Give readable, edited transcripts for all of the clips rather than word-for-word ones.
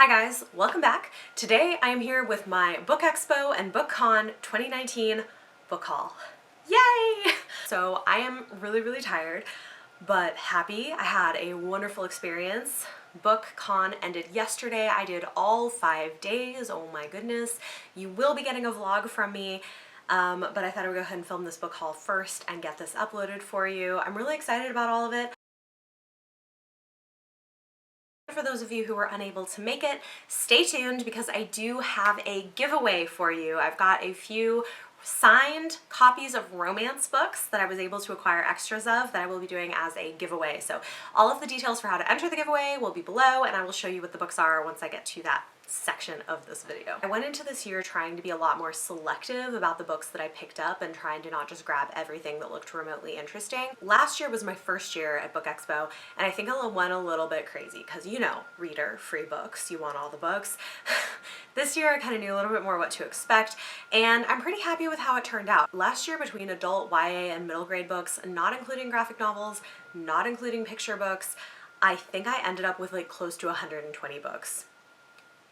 Hi guys, welcome back. Today I am here with my Book Expo and BookCon 2019 book haul. Yay! So I am really tired, but happy. I had a wonderful experience. BookCon ended yesterday. I did all 5 days. Oh my goodness. You will be getting a vlog from me. But I thought I would go ahead and film this book haul first and get this uploaded for you. I'm really excited about all of it. For those of you who were unable to make it, stay tuned because I do have a giveaway for you. I've got a few signed copies of romance books that I was able to acquire extras of that I will be doing as a giveaway. So all of the details for how to enter the giveaway will be below, and I will show you what the books are once I get to that section of this video. I went into this year trying to be a lot more selective about the books that I picked up and trying to not just grab everything that looked remotely interesting. Last year was my first year at Book Expo, and I think I went a little bit crazy because, you know, reader, free books, you want all the books. This year I kind of knew a little bit more what to expect, and I'm pretty happy with how it turned out. Last year, between adult, YA, and middle grade books, not including graphic novels, not including picture books, I think I ended up with like close to 120 books.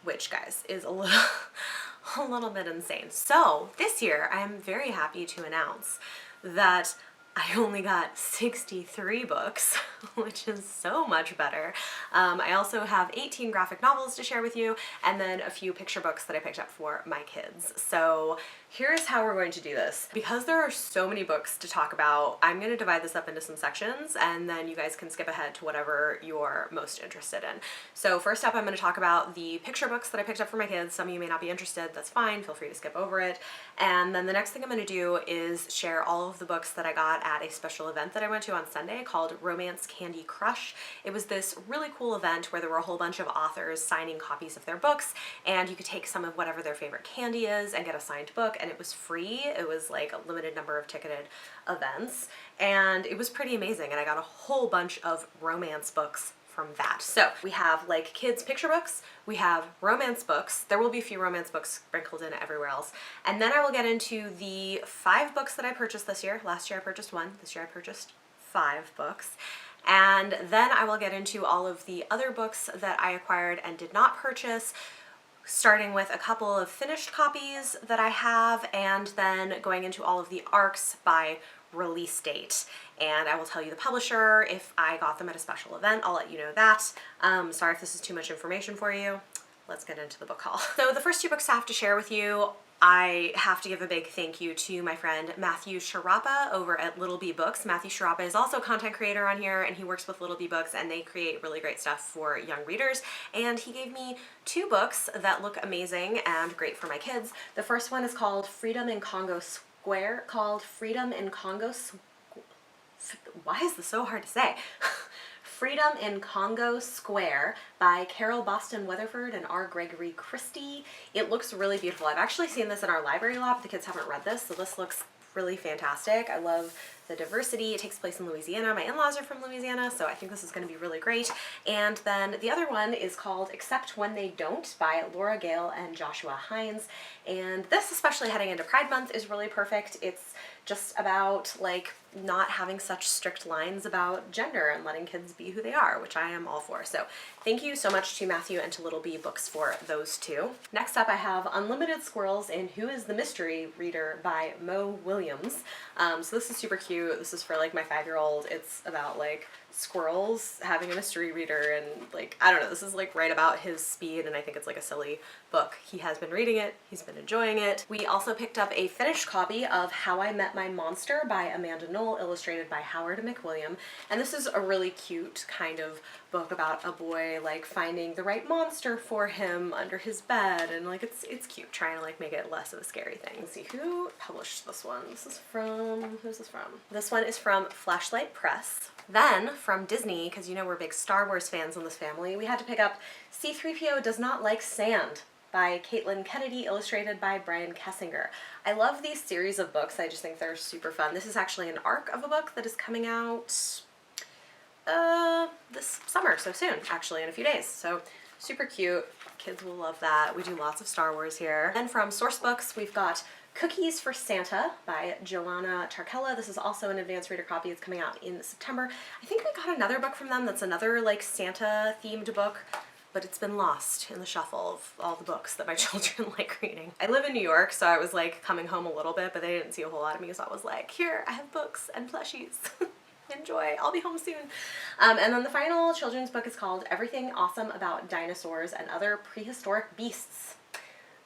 Which, guys, is a little bit insane. So this year I am very happy to announce that I only got 63 books, which is so much better. I also have 18 graphic novels to share with you, and then a few picture books that I picked up for my kids. So here's how we're going to do this. Because there are so many books to talk about, I'm going to divide this up into some sections, and then you guys can skip ahead to whatever you're most interested in. So first up, I'm going to talk about the picture books that I picked up for my kids. Some of you may not be interested, that's fine, feel free to skip over it. And then the next thing I'm going to do is share all of the books that I got at a special event that I went to on Sunday called Romance Candy Crush. It was this really cool event where there were a whole bunch of authors signing copies of their books, and you could take some of whatever their favorite candy is and get a signed book, and it was free. It was like a limited number of ticketed events, and it was pretty amazing, and I got a whole bunch of romance books from that. So we have like kids picture books, we have romance books, there will be a few romance books sprinkled in everywhere else, and then I will get into the 5 books that I purchased this year. Last year I purchased 1, this year I purchased 5 books. And then I will get into all of the other books that I acquired and did not purchase, starting with a couple of finished copies that I have, and then going into all of the ARCs by release date. And I will tell you the publisher. If I got them at a special event, I'll let you know that. Sorry if this is too much information for you. Let's get into the book haul. So the first 2 books I have to share with you, I have to give a big thank you to my friend Matthew Sharapa over at Little Bee Books. Matthew Sharapa is also a content creator on here, and he works with Little Bee Books, and they create really great stuff for young readers. And he gave me 2 books that look amazing and great for my kids. The first one is called Freedom in Congo Square, why is this so hard to say? Freedom in Congo Square by Carol Boston Weatherford and R. Gregory Christie. It looks really beautiful. I've actually seen this in our library lab. The kids haven't read this, so this looks really fantastic. I love the diversity. It takes place in Louisiana. My in-laws are from Louisiana, so I think this is going to be really great. And then the other one is called Except When They Don't by Laura Gale and Joshua Hines. And this, especially heading into Pride Month, is really perfect. It's just about like not having such strict lines about gender and letting kids be who they are, which I am all for. So thank you so much to Matthew and to Little Bee Books for those 2. Next up I have Unlimited Squirrels in Who is the Mystery Reader by Mo Williams. So this is super cute. This is for like my 5-year-old. It's about like squirrels having a mystery reader, and like, I don't know, this is like right about his speed, and I think it's like a silly book. He has been reading it, he's been enjoying it. We also picked up a finished copy of How I Met My Monster by Amanda Knoll, illustrated by Howard McWilliam, and this is a really cute kind of book about a boy like finding the right monster for him under his bed, and like it's cute, trying to like make it less of a scary thing. Let's see who published this one. This is from, who's this from? This one is from Flashlight Press. Then from Disney, because you know we're big Star Wars fans in this family, we had to pick up C-3PO Does Not Like Sand by Caitlin Kennedy, illustrated by Brian Kessinger. I love these series of books. I just think they're super fun. This is actually an arc of a book that is coming out this summer, so soon, actually in a few days. So super cute. Kids will love that. We do lots of Star Wars here. And from Source Books, we've got Cookies for Santa by Joanna Tarkella. This is also an advanced reader copy. It's coming out in September. I think we got another book from them that's another like Santa themed book. but it's been lost in the shuffle of all the books that my children like reading. I live in New York, so I was like coming home a little bit, but they didn't see a whole lot of me, so I was like, here, I have books and plushies. Enjoy, I'll be home soon. And then the final children's book is called Everything Awesome About Dinosaurs and Other Prehistoric Beasts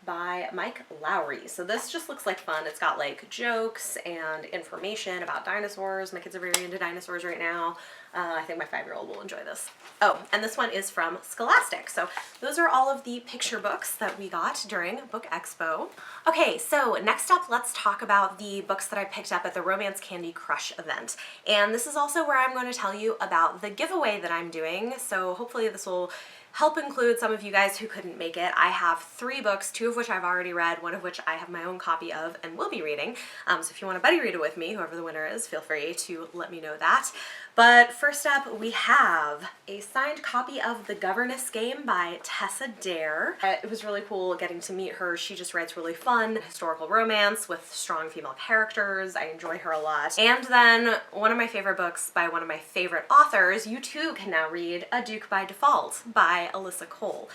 by Mike Lowry. So this just looks like fun. It's got like jokes and information about dinosaurs. My kids are very into dinosaurs right now. I think my 5-year-old will enjoy this. Oh, and this one is from Scholastic. So those are all of the picture books that we got during Book Expo. Okay, so next up, let's talk about the books that I picked up at the Romance Candy Crush event. And this is also where I'm going to tell you about the giveaway that I'm doing. So hopefully this will help include some of you guys who couldn't make it. I have 3 books, 2 of which I've already read, 1 of which I have my own copy of and will be reading. So if you want to buddy read it with me, whoever the winner is, feel free to let me know that. But first up, we have a signed copy of The Governess Game by Tessa Dare. It was really cool getting to meet her. She just writes really fun historical romance with strong female characters. I enjoy her a lot. And then one of my favorite books by one of my favorite authors, you too can now read A Duke by Default by Alyssa Cole.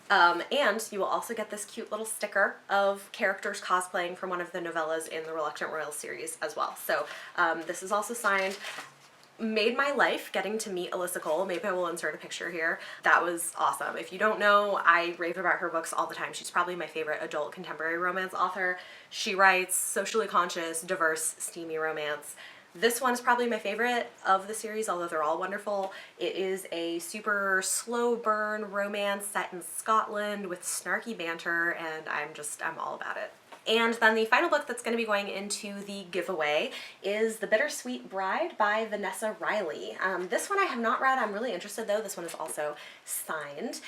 And you will also get this cute little sticker of characters cosplaying from one of the novellas in the Reluctant Royals series as well. So this is also signed. Made my life getting to meet Alyssa Cole. Maybe I will insert a picture here. That was awesome. If you don't know, I rave about her books all the time. She's probably my favorite adult contemporary romance author. She writes socially conscious, diverse, steamy romance. This one is probably my favorite of the series, although they're all wonderful. It is a super slow burn romance set in Scotland with snarky banter, and I'm all about it. And then the final book that's going to be going into the giveaway is The Bittersweet Bride by Vanessa Riley. This one I have not read. I'm really interested though. This one is also signed.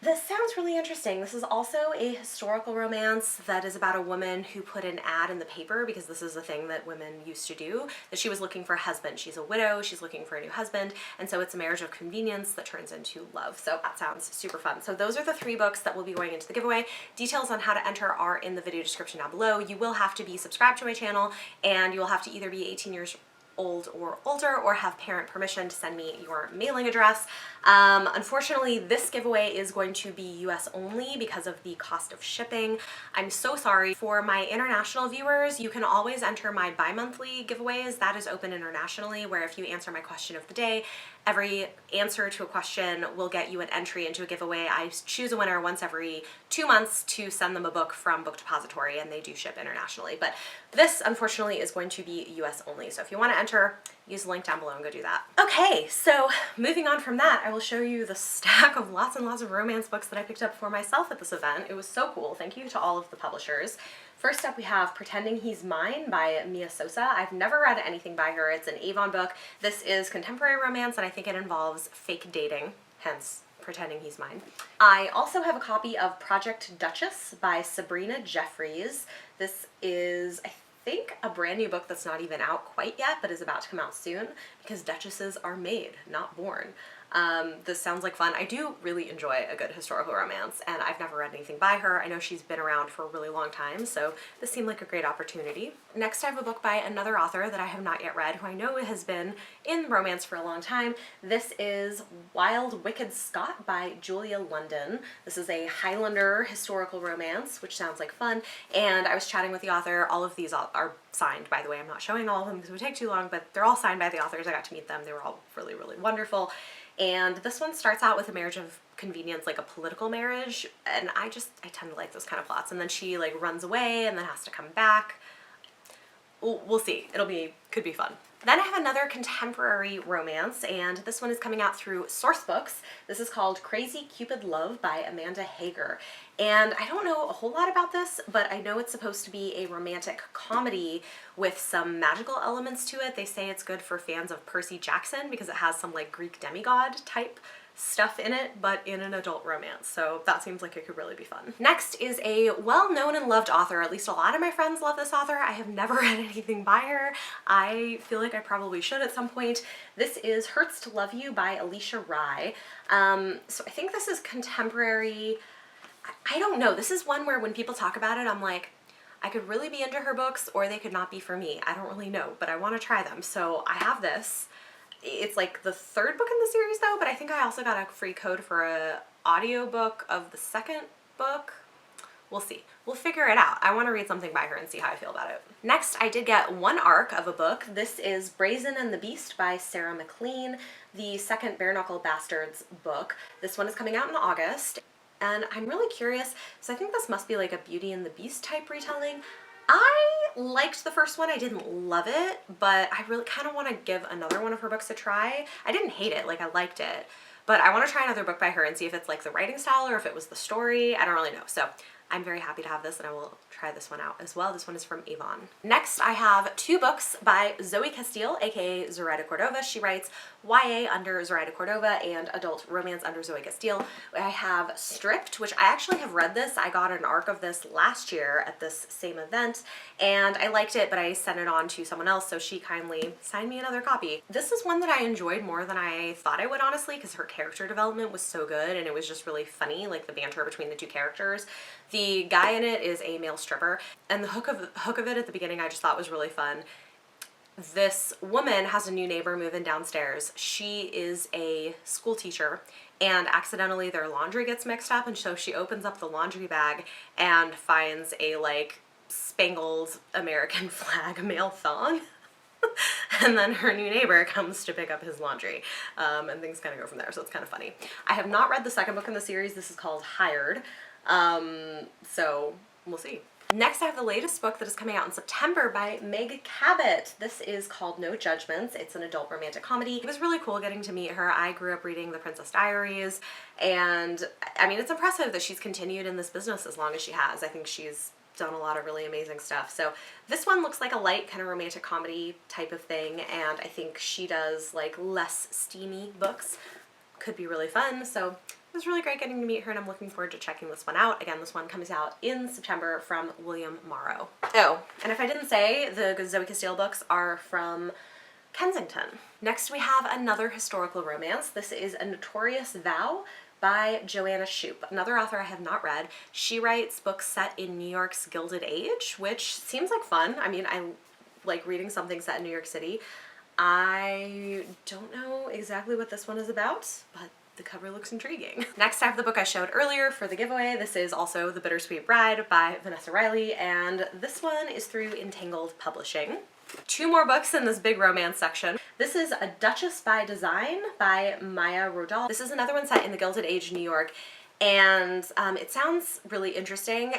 This sounds really interesting. This is also a historical romance that is about a woman who put an ad in the paper, because this is a thing that women used to do, that she was looking for a husband. She's a widow, she's looking for a new husband, and so it's a marriage of convenience that turns into love. So that sounds super fun. So those are the 3 books that will be going into the giveaway. Details on how to enter are in the video description down below. You will have to be subscribed to my channel, and you will have to either be 18 years old or older or have parent permission to send me your mailing address. Unfortunately, this giveaway is going to be US only because of the cost of shipping. I'm so sorry. For my international viewers, you can always enter my bi-monthly giveaways. That is open internationally, where if you answer my question of the day, every answer to a question will get you an entry into a giveaway. I choose a winner once every 2 months to send them a book from Book Depository, and they do ship internationally. But this, unfortunately, is going to be US only. So if you want to enter, use the link down below and go do that. Okay, so moving on from that, I will show you the stack of lots and lots of romance books that I picked up for myself at this event. It was so cool. Thank you to all of the publishers. First up, we have Pretending He's Mine by Mia Sosa. I've never read anything by her. It's an Avon book. This is contemporary romance, and I think it involves fake dating, hence Pretending He's Mine. I also have a copy of Project Duchess by Sabrina Jeffries. This is, I think, a brand new book that's not even out quite yet, but is about to come out soon, because duchesses are made, not born. This sounds like fun. I do really enjoy a good historical romance, and I've never read anything by her. I know she's been around for a really long time, so this seemed like a great opportunity. Next, I have a book by another author that I have not yet read, who I know has been in romance for a long time. This is Wild Wicked Scott by Julia London. This is a Highlander historical romance, which sounds like fun, and I was chatting with the author. All of these are signed, by the way. I'm not showing all of them because it would take too long, but they're all signed by the authors. I got to meet them. They were all really, really wonderful. And this one starts out with a marriage of convenience, like a political marriage, and I tend to like those kind of plots. And then she like runs away and then has to come back. We'll see. Could be fun. Then I have another contemporary romance, and this one is coming out through Source Books. This is called Crazy Cupid Love by Amanda Hager. And I don't know a whole lot about this, but I know it's supposed to be a romantic comedy with some magical elements to it. They say it's good for fans of Percy Jackson because it has some like Greek demigod type stuff in it, but in an adult romance. So that seems like it could really be fun. Next is a well-known and loved author. At least a lot of my friends love this author. I have never read anything by her. I feel like I probably should at some point. This is Hurts to Love You by Alicia Rye. So I think this is contemporary. I don't know. This is one where when people talk about it, I'm like, I could really be into her books or they could not be for me. I don't really know, but I want to try them. So I have this. It's like the third book in the series though, but I think I also got a free code for a audiobook of the second book. We'll see. We'll figure it out. I want to read something by her and see how I feel about it. Next, I did get one arc of a book. This is Brazen and the Beast by Sarah McLean, the second Bare Knuckle Bastards book. This one is coming out in August, and I'm really curious, so I think this must be like a Beauty and the Beast type retelling. I liked the first one. I didn't love it, but I really kind of want to give another one of her books a try. I didn't hate it, like I liked it, but I want to try another book by her and see if it's like the writing style or if it was the story. I don't really know. So I'm very happy to have this, and I will try this one out as well. This one is from Avon. Next, I have two books by Zoe Castile, aka Zoraida Cordova. She writes YA under Zoraida Cordova and adult romance under Zoe Castile. I have Stripped, which I actually have read this. I got an arc of this last year at this same event, and I liked it, but I sent it on to someone else, so she kindly signed me another copy. This is one that I enjoyed more than I thought I would, honestly, because her character development was so good, and it was just really funny, like the banter between the two characters. The guy in it is a male stripper, and the hook of it at the beginning I just thought was really fun. This woman has a new neighbor move in downstairs. She is a school teacher, and accidentally their laundry gets mixed up, and so she opens up the laundry bag and finds a like spangled American flag male thong. And then her new neighbor comes to pick up his laundry, and things kind of go from there, so it's kind of funny. I have not read the second book in the series. This is called Hired. So we'll see. Next, I have the latest book that is coming out in September by Meg Cabot. This is called No Judgments. It's an adult romantic comedy. It was really cool getting to meet her. I grew up reading The Princess Diaries, and I mean, it's impressive that she's continued in this business as long as she has. I think she's done a lot of really amazing stuff. So this one looks like a light kind of romantic comedy type of thing, and I think she does like less steamy books. Could be really fun. So it was really great getting to meet her, and I'm looking forward to checking this one out. Again, this one comes out in September from William Morrow. Oh, and if I didn't say, the Zoe Castile books are from Kensington. Next, we have another historical romance. This is A Notorious Vow by Joanna Shoup, another author I have not read. She writes books set in New York's Gilded Age, which seems like fun. I mean, I like reading something set in New York City. I don't know exactly what this one is about, but the cover looks intriguing. Next, I have the book I showed earlier for the giveaway. This is also The Bittersweet Bride by Vanessa Riley, and this one is through Entangled Publishing. Two more books in this big romance section. This is A Duchess by Design by Maya Rodal. This is another one set in the Gilded Age, New York, and it sounds really interesting.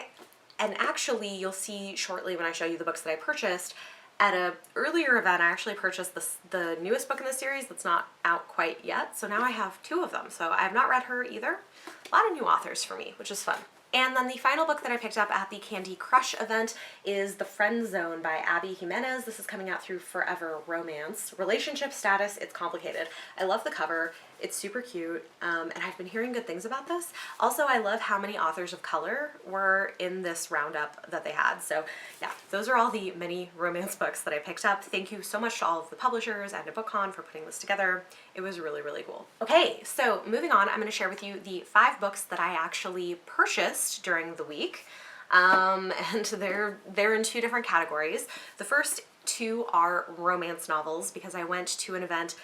And actually, you'll see shortly when I show you the books that I purchased, at an earlier event, I actually purchased the newest book in the series that's not out quite yet, so now I have two of them. So I have not read her either. A lot of new authors for me, which is fun. And then the final book that I picked up at the Candy Crush event is The Friend Zone by Abby Jimenez. This is coming out through Forever Romance. Relationship status, it's complicated. I love the cover. It's super cute, and I've been hearing good things about this. Also, I love how many authors of color were in this roundup that they had. So yeah, those are all the many romance books that I picked up. Thank you so much to all of the publishers and to BookCon for putting this together. It was really, really cool. Okay, so moving on, I'm going to share with you the 5 books that I actually purchased during the week. And they're in 2 different categories. The first 2 are romance novels because I went to an event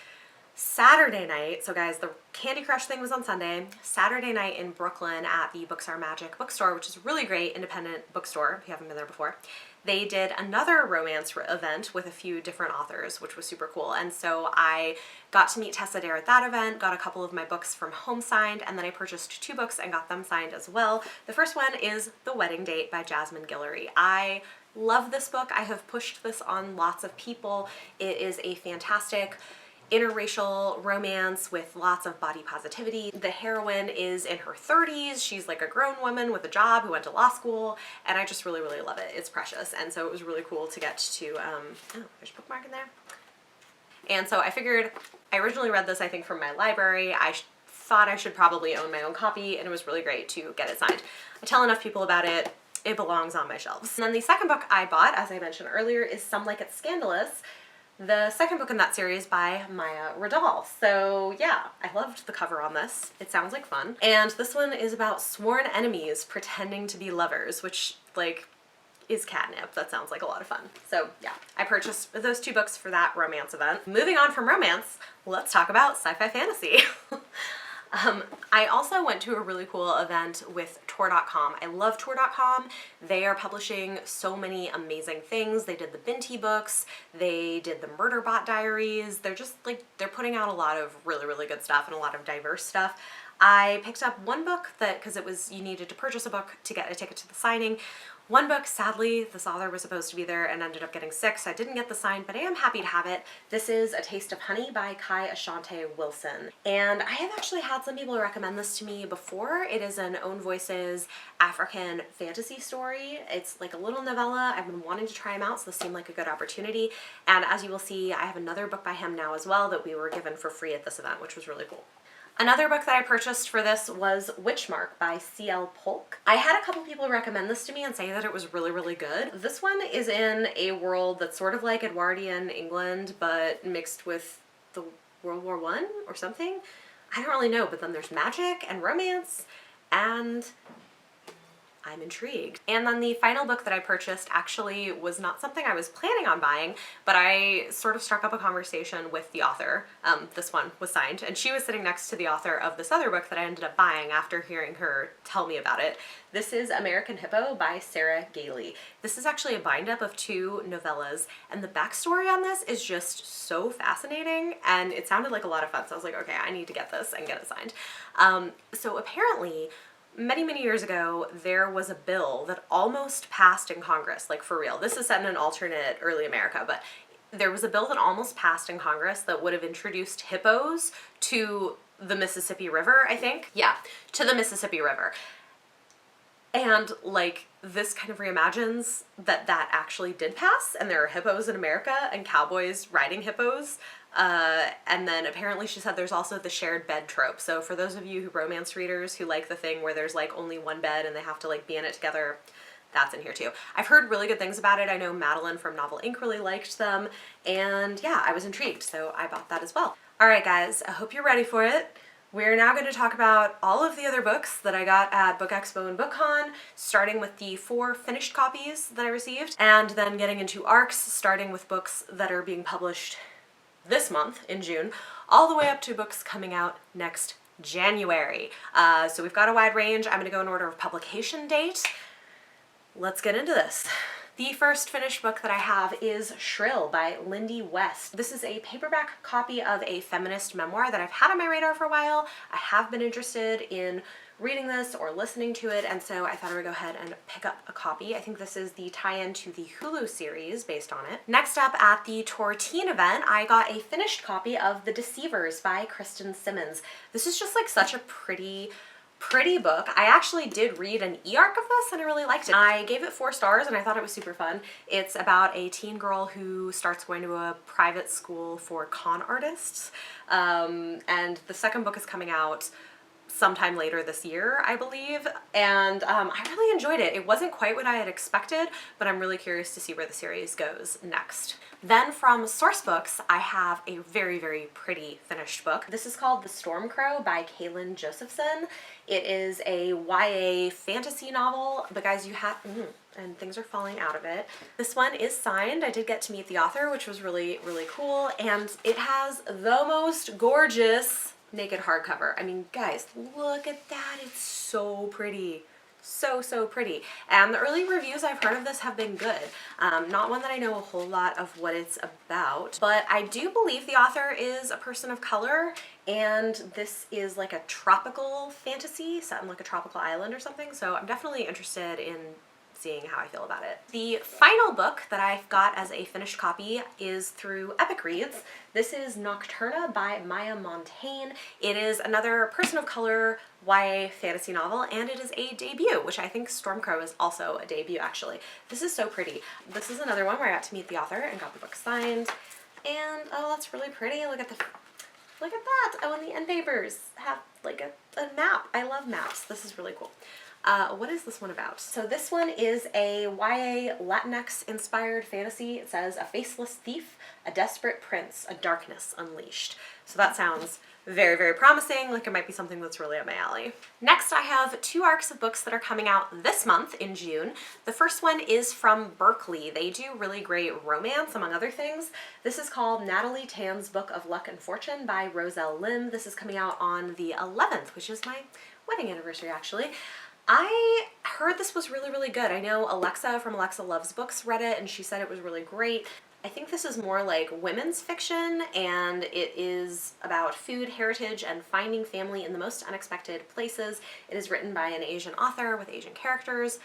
Saturday night. So guys, the Candy Crush thing was on Sunday. Saturday night in Brooklyn at the Books Are Magic bookstore, which is a really great independent bookstore if you haven't been there before. They did another romance event with a few different authors, which was super cool. And so I got to meet Tessa Dare at that event, got a couple of my books from home signed, and then I purchased 2 books and got them signed as well. The first one is The Wedding Date by Jasmine Guillory. I love this book. I have pushed this on lots of people. It is a fantastic interracial romance with lots of body positivity. The heroine is in her 30s. She's like a grown woman with a job who went to law school, and I just really, really love it. It's precious, and so it was really cool to get to, oh, there's a bookmark in there. And so I figured, I originally read this, I think, from my library. I thought I should probably own my own copy, and it was really great to get it signed. I tell enough people about it, it belongs on my shelves. And then the second book I bought, as I mentioned earlier, is Some Like It Scandalous, the second book in that series by Maya Rodal. So yeah, I loved the cover on this. It sounds like fun. And this one is about sworn enemies pretending to be lovers, which, like, is catnip. That sounds like a lot of fun. So yeah, I purchased those 2 books for that romance event. Moving on from romance, let's talk about sci-fi fantasy. I also went to a really cool event with Tordotcom. I love Tordotcom. They are publishing so many amazing things. They did the Binti books, they did the Murderbot Diaries. They're just like, they're putting out a lot of really, really good stuff and a lot of diverse stuff. I picked up one book that, because it was, you needed to purchase a book to get a ticket to the signing. One book, sadly, this author was supposed to be there and ended up getting sick, so I didn't get the sign, but I am happy to have it. This is A Taste of Honey by Kai Ashante Wilson. And I have actually had some people recommend this to me before. It is an Own Voices African fantasy story. It's like a little novella. I've been wanting to try him out, so this seemed like a good opportunity. And as you will see, I have another book by him now as well that we were given for free at this event, which was really cool. Another book that I purchased for this was Witchmark by C.L. Polk. I had a couple people recommend this to me and say that it was really, really good. This one is in a world that's sort of like Edwardian England, but mixed with the World War I or something. I don't really know, but then there's magic and romance, and I'm intrigued. And then the final book that I purchased actually was not something I was planning on buying, but I sort of struck up a conversation with the author. This one was signed, and she was sitting next to the author of this other book that I ended up buying after hearing her tell me about it. This is American Hippo by Sarah Gailey. This is actually a bind-up of 2 novellas, and the backstory on this is just so fascinating, and it sounded like a lot of fun, so I was like, okay, I need to get this and get it signed. So apparently, many, many years ago, there was a bill that almost passed in Congress, like for real. This is set in an alternate early America, but there was a bill that almost passed in Congress that would have introduced hippos to the Mississippi River, I think. Yeah, to the Mississippi River. And like, this kind of reimagines that that actually did pass, and there are hippos in America and cowboys riding hippos. And then apparently she said there's also the shared bed trope. So for those of you who romance readers who like the thing where there's like only one bed and they have to like be in it together, that's in here too. I've heard really good things about it. I know Madeline from Novel Inc. really liked them, and yeah, I was intrigued, so I bought that as well. All right, guys, I hope you're ready for it. We're now going to talk about all of the other books that I got at Book Expo and BookCon, starting with the 4 finished copies that I received, and then getting into arcs, starting with books that are being published this month in June, all the way up to books coming out next January. So we've got a wide range. I'm going to go in order of publication date. Let's get into this. The first finished book that I have is Shrill by Lindy West. This is a paperback copy of a feminist memoir that I've had on my radar for a while. I have been interested in reading this or listening to it, and so I thought I would go ahead and pick up a copy. I think this is the tie-in to the Hulu series based on it. Next up, at the Tor Teen event, I got a finished copy of The Deceivers by Kristen Simmons. This is just like such a pretty book. I actually did read an e-arc of this and I really liked it. I gave it 4 stars and I thought it was super fun. It's about a teen girl who starts going to a private school for con artists, and the second book is coming out sometime later this year, I believe, and I really enjoyed it. It wasn't quite what I had expected, but I'm really curious to see where the series goes next. Then from Sourcebooks, I have a very, very pretty finished book. This is called The Storm Crow by Kaylin Josephson. It is a YA fantasy novel, but guys, you have, and things are falling out of it. This one is signed. I did get to meet the author, which was really, really cool, and it has the most gorgeous naked hardcover. I mean, guys, look at that. It's so pretty. So, so pretty. And the early reviews I've heard of this have been good. Not one that I know a whole lot of what it's about, but I do believe the author is a person of color, and this is like a tropical fantasy set in like a tropical island or something, so I'm definitely interested in seeing how I feel about it. The final book that I've got as a finished copy is through Epic Reads. This is Nocturna by Maya Montaigne. It is another person of color YA fantasy novel, and it is a debut, which I think Stormcrow is also a debut actually. This is so pretty. This is another one where I got to meet the author and got the book signed, and oh, that's really pretty. Look at that. Oh, and the end papers have like a map. I love maps. This is really cool. What is this one about? So this one is a YA Latinx-inspired fantasy. It says, a faceless thief, a desperate prince, a darkness unleashed. So that sounds very, very promising, like it might be something that's really up my alley. Next, I have 2 arcs of books that are coming out this month in June. The first one is from Berkeley. They do really great romance, among other things. This is called Natalie Tan's Book of Luck and Fortune by Roselle Lim. This is coming out on the 11th, which is my wedding anniversary, actually. I heard this was really, really good. I know Alexa from Alexa Loves Books read it and she said it was really great. I think this is more like women's fiction, and it is about food, heritage, and finding family in the most unexpected places. It is written by an Asian author with Asian characters.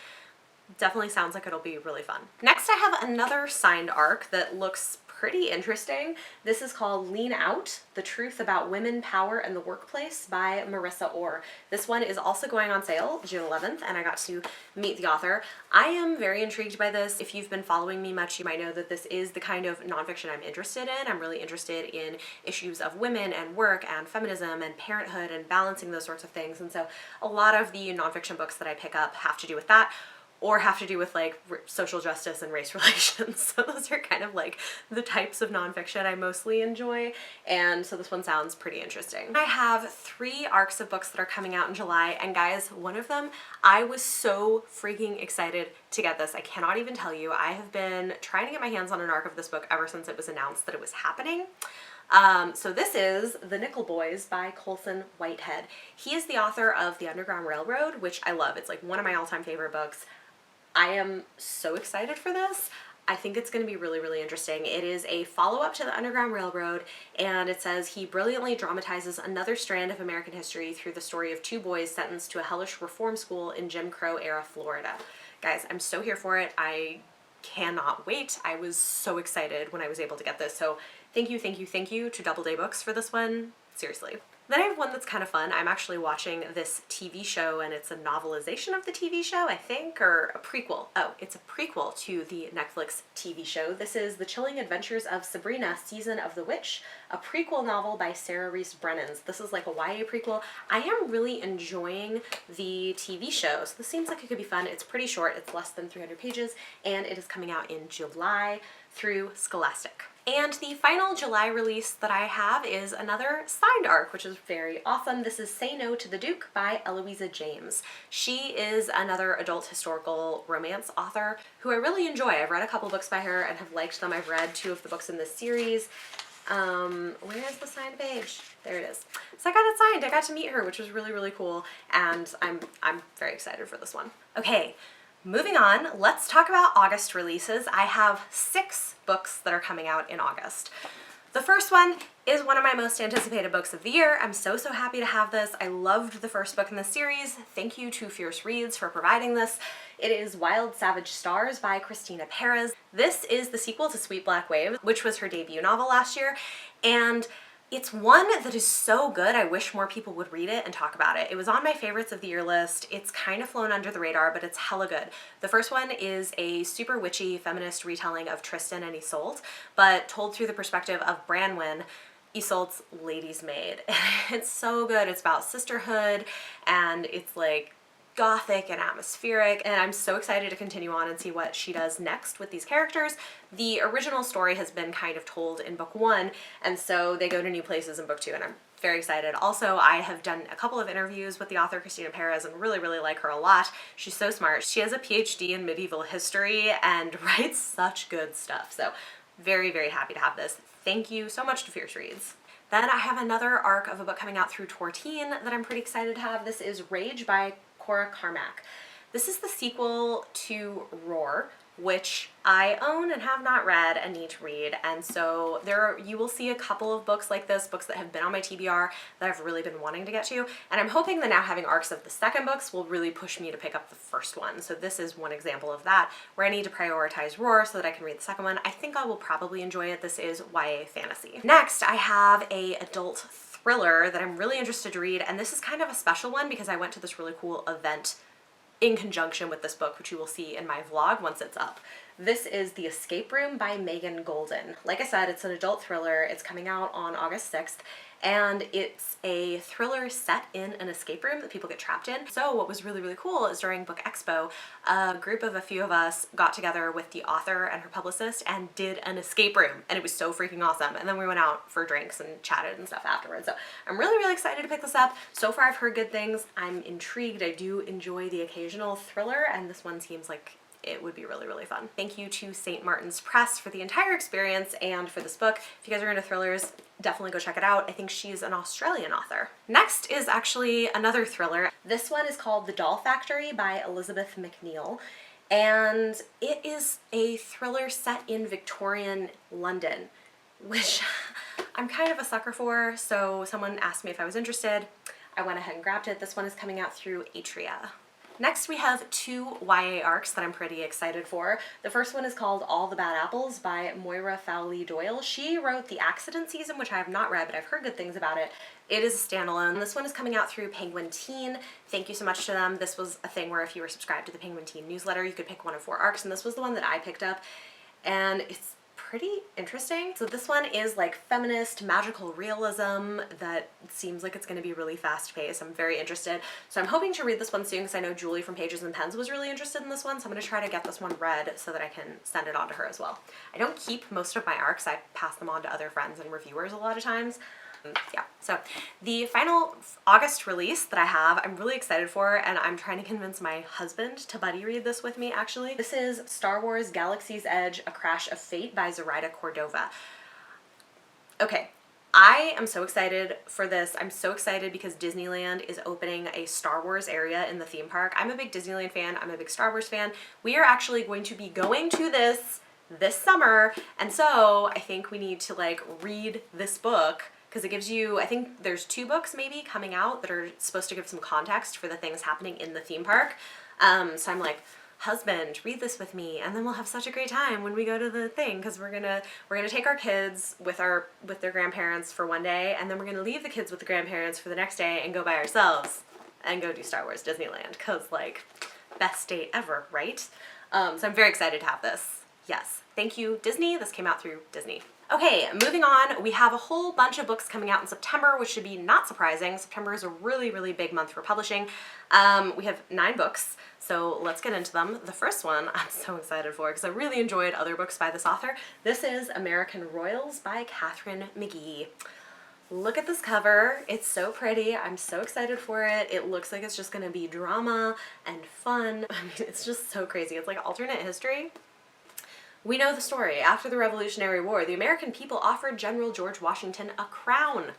Definitely sounds like it'll be really fun. Next, I have another signed arc that looks pretty interesting. This is called Lean Out: The Truth About Women, Power, and the Workplace by Marissa Orr. This one is also going on sale June 11th, and I got to meet the author. I am very intrigued by this. If you've been following me much, you might know that this is the kind of nonfiction I'm interested in. I'm really interested in issues of women and work and feminism and parenthood and balancing those sorts of things. And so a lot of the nonfiction books that I pick up have to do with that, or have to do with like social justice and race relations. So those are kind of like the types of nonfiction I mostly enjoy. And so this one sounds pretty interesting. I have 3 arcs of books that are coming out in July. And guys, one of them, I was so freaking excited to get this. I cannot even tell you. I have been trying to get my hands on an arc of this book ever since it was announced that it was happening. So this is The Nickel Boys by Colson Whitehead. He is the author of The Underground Railroad, which I love. It's like one of my all-time favorite books. I am so excited for this. I think it's going to be really, really interesting. It is a follow-up to The Underground Railroad, and it says he brilliantly dramatizes another strand of American history through the story of 2 boys sentenced to a hellish reform school in Jim Crow-era Florida. Guys, I'm so here for it. I cannot wait. I was so excited when I was able to get this. So thank you, thank you, thank you to Doubleday Books for this one. Seriously. Then I have one that's kind of fun. I'm actually watching this TV show, and it's a novelization of the TV show, I think, or a prequel. Oh, it's a prequel to the Netflix TV show. This is The Chilling Adventures of Sabrina, Season of the Witch, a prequel novel by Sarah Reese Brennans. This is like a YA prequel. I am really enjoying the TV show, so this seems like it could be fun. It's pretty short. It's less than 300 pages, and it is coming out in July through Scholastic. And the final July release that I have is another signed arc, which is very awesome. This is Say No to the Duke by Eloisa James. She is another adult historical romance author who I really enjoy. I've read a couple books by her and have liked them. I've read 2 of the books in this series. Where is the signed page? There it is. So I got it signed. I got to meet her, which was really, really cool. And I'm very excited for this one. Okay. Moving on, let's talk about August releases. I have 6 books that are coming out in August. The first one is one of my most anticipated books of the year. I'm so happy to have this. I loved the first book in the series. Thank you to Fierce Reads for providing this. It is Wild Savage Stars by Christina Perez. This is the sequel to Sweet Black Wave, which was her debut novel last year, and it's one that is so good, I wish more people would read it and talk about it. It was on my favorites of the year list. It's kind of flown under the radar, but it's hella good. The first one is a super witchy feminist retelling of Tristan and Isolde, but told through the perspective of Branwen, Isolde's lady's maid. It's so good. It's about sisterhood, and it's like gothic and atmospheric, and I'm so excited to continue on and see what she does next with these characters. The original story has been kind of told in book 1, and so they go to new places in book 2, and I'm very excited. Also, I have done a couple of interviews with the author Christina Perez and really like her a lot. She's so smart. She has a PhD in medieval history and writes such good stuff, so very happy to have this. Thank you so much to Fierce Reads. Then I have another arc of a book coming out through Tor Teen that I'm pretty excited to have. This is Rage by Cora Carmack. This is the sequel to Roar, which I own and have not read and need to read, and so you will see a couple of books like this, books that have been on my TBR that I've really been wanting to get to, and I'm hoping that now having arcs of the second books will really push me to pick up the first one. So this is one example of that, where I need to prioritize Roar so that I can read the second one. I think I will probably enjoy it. This is YA fantasy. Next, I have a adult thriller that I'm really interested to read, and this is kind of a special one because I went to this really cool event in conjunction with this book, which you will see in my vlog once it's up. This is The Escape Room by Megan Golden. Like I said, it's an adult thriller. It's coming out on August 6th, and it's a thriller set in an escape room that people get trapped in. So what was really, really cool is during Book Expo, a group of a few of us got together with the author and her publicist and did an escape room, and it was so freaking awesome. And then we went out for drinks and chatted and stuff afterwards. So I'm really, really excited to pick this up. So far I've heard good things. I'm intrigued. I do enjoy the occasional thriller, and this one seems like it would be really, really fun. Thank you to St. Martin's Press for the entire experience and for this book. If you guys are into thrillers, definitely go check it out. I think she's an Australian author. Next is actually another thriller. This one is called The Doll Factory by Elizabeth McNeil, and it is a thriller set in Victorian London, which I'm kind of a sucker for, so someone asked me if I was interested. I went ahead and grabbed it. This one is coming out through Atria. Next we have two YA arcs that I'm pretty excited for. The first one is called All the Bad Apples by Moira Fowley Doyle. She wrote The Accident Season, which I have not read, but I've heard good things about it. It is a standalone. This one is coming out through Penguin Teen. Thank you so much to them. This was a thing where if you were subscribed to the Penguin Teen newsletter, you could pick one of 4 arcs, and this was the one that I picked up, and it's pretty interesting. So this one is like feminist magical realism that seems like it's going to be really fast paced. I'm very interested. So I'm hoping to read this one soon because I know Julie from Pages and Pens was really interested in this one. So I'm going to try to get this one read so that I can send it on to her as well. I don't keep most of my arcs. I pass them on to other friends and reviewers a lot of times. Yeah, so the final August release that I have, I'm really excited for, and I'm trying to convince my husband to buddy read this with me, actually. This is Star Wars Galaxy's Edge: A Crash of Fate by Zoraida Cordova. Okay, I am so excited for this. I'm so excited because Disneyland is opening a Star Wars area in the theme park. I'm a big Disneyland fan. I'm a big Star Wars fan. We are actually going to be going to this summer, and so I think we need to like read this book, because it gives you, I think there's 2 books maybe coming out that are supposed to give some context for the things happening in the theme park. So I'm like, husband, read this with me, and then we'll have such a great time when we go to the thing, because we're gonna take our kids with their grandparents for one day, and then we're gonna leave the kids with the grandparents for the next day and go by ourselves and go do Star Wars Disneyland, because like, best date ever, right? So I'm very excited to have this. Yes, thank you Disney. This came out through Disney. Okay, moving on, we have a whole bunch of books coming out in September, which should be not surprising. September is a really, really big month for publishing. We have 9 books, so let's get into them. The first one I'm so excited for because I really enjoyed other books by this author. This is American Royals by Katharine McGee. Look at this cover. It's so pretty. I'm so excited for it. It looks like it's just going to be drama and fun. I mean, it's just so crazy. It's like alternate history. We know the story. After the Revolutionary War, the American people offered General George Washington a crown.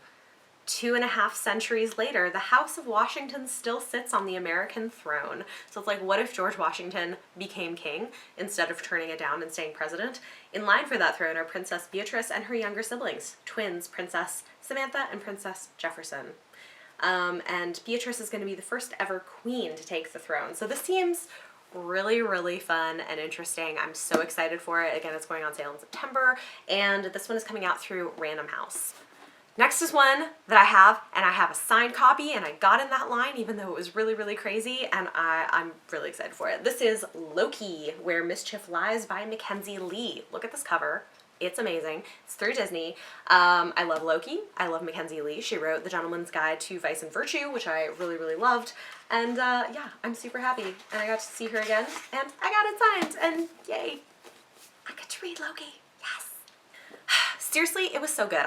2.5 centuries later, the House of Washington still sits on the American throne. So it's like, what if George Washington became king instead of turning it down and staying president? In line for that throne are Princess Beatrice and her younger siblings, twins Princess Samantha and Princess Jefferson. And Beatrice is going to be the first ever queen to take the throne. So this seems really, really fun and interesting. I'm so excited for it. Again, it's going on sale in September, and this one is coming out through Random House. Next is one that I have, and I have a signed copy, and I got in that line even though it was really, really crazy, and I'm really excited for it. This is Loki, Where Mischief Lies by Mackenzie Lee. Look at this cover. It's amazing. It's through Disney. I love Loki. I love Mackenzie Lee. She wrote The Gentleman's Guide to Vice and Virtue, which I really, really loved. And yeah, I'm super happy. And I got to see her again, and I got it signed, and yay. I get to read Loki. Yes. Seriously, it was so good.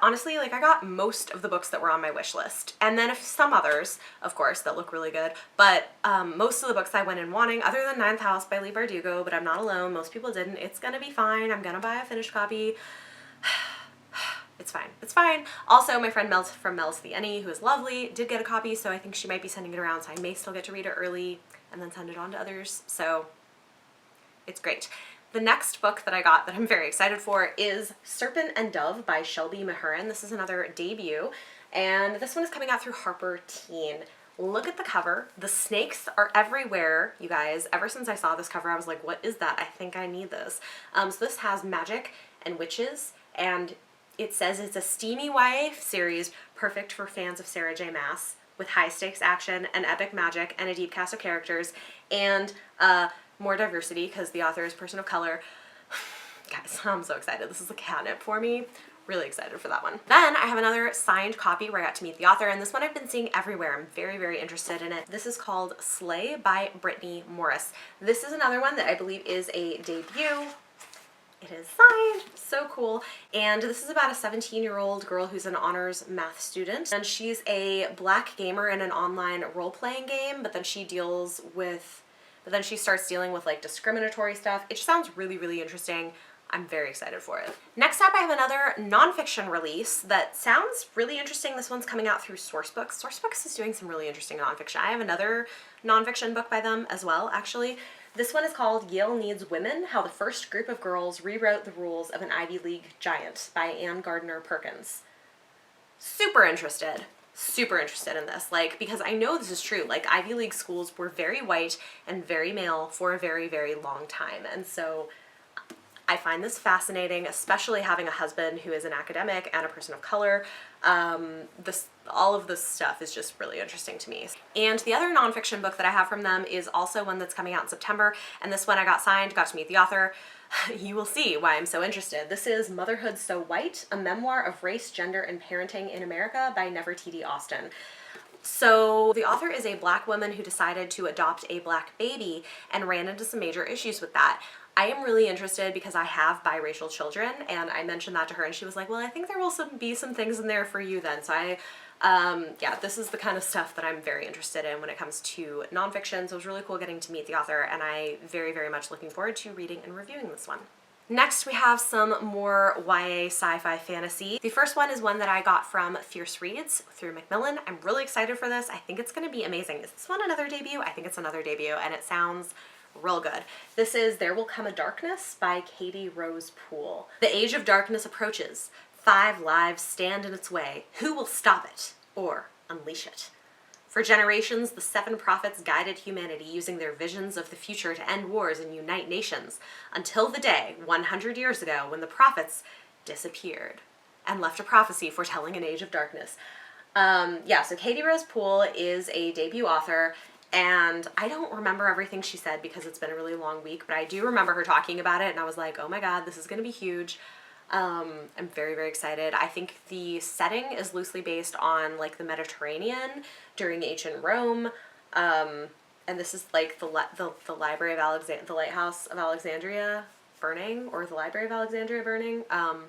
Honestly, I got most of the books that were on my wish list. And then some others, of course, that look really good. But most of the books I went in wanting, other than Ninth House by Leigh Bardugo, but I'm not alone. Most people didn't. It's gonna be fine. I'm gonna buy a finished copy. It's fine. It's fine. Also, my friend Mel from Mel's the Any, who is lovely, did get a copy, so I think she might be sending it around, so I may still get to read it early and then send it on to others. So it's great. The next book that I got that I'm very excited for is Serpent and Dove by Shelby Mahurin. This is another debut, and this one is coming out through Harper Teen. Look at the cover. The snakes are everywhere, you guys. Ever since I saw this cover, I was like, what is that? I think I need this. So this has magic and witches, and it says it's a steamy YA series perfect for fans of Sarah J. Maas, with high-stakes action and epic magic and a deep cast of characters, and more diversity because the author is a person of color. Guys, I'm so excited. This is like catnip for me. really excited for that one. Then I have another signed copy where I got to meet the author, and this one I've been seeing everywhere. I'm very, very interested in it. This is called Slay by Brittany Morris. This is another one that I believe is a debut. It is signed, so cool. And this is about a 17-year-old girl who's an honors math student, and she's a black gamer in an online role-playing game, but then she starts dealing with like discriminatory stuff. It just sounds really, really interesting. I'm very excited for it. Next up, I have another nonfiction release that sounds really interesting. This one's coming out through Sourcebooks. Sourcebooks is doing some really interesting nonfiction. I have another nonfiction book by them as well, actually. This one is called Yale Needs Women, How the First Group of Girls Rewrote the Rules of an Ivy League Giant by Anne Gardner Perkins. Super interested in this, like, because I know this is true. Like, Ivy League schools were very white and very male for a very, very long time. And so I find this fascinating, especially having a husband who is an academic and a person of color. All of this stuff is just really interesting to me. And the other nonfiction book that I have from them is also one that's coming out in September, and this one I got signed, got to meet the author. You will see why I'm so interested. This is Motherhood So White, a memoir of race, gender, and parenting in America by Nefertiti Austin. So the author is a black woman who decided to adopt a black baby and ran into some major issues with that. I am really interested because I have biracial children, and I mentioned that to her, and she was like, well, I think there will be some things in there for you then. So yeah, this is the kind of stuff that I'm very interested in when it comes to nonfiction. So it was really cool getting to meet the author, and I very, very much looking forward to reading and reviewing this one. Next, we have some more YA sci-fi fantasy. The first one is one that I got from Fierce Reads through Macmillan. I'm really excited for this. I think it's going to be amazing. Is this one another debut? I think it's another debut, and it sounds real good. This is There Will Come a Darkness by Katie Rose Poole. The age of darkness approaches. 5 lives stand in its way. Who will stop it or unleash it? For generations, the 7 prophets guided humanity using their visions of the future to end wars and unite nations, until the day, 100 years ago, when the prophets disappeared and left a prophecy foretelling an age of darkness. Yeah, so Katie Rose Poole is a debut author, and I don't remember everything she said because it's been a really long week, but I do remember her talking about it, and I was like, oh my god, this is going to be huge. I'm very, very excited. I think the setting is loosely based on like the Mediterranean during ancient Rome, and this is like the Library of the Lighthouse of Alexandria burning, or the Library of Alexandria burning. I'm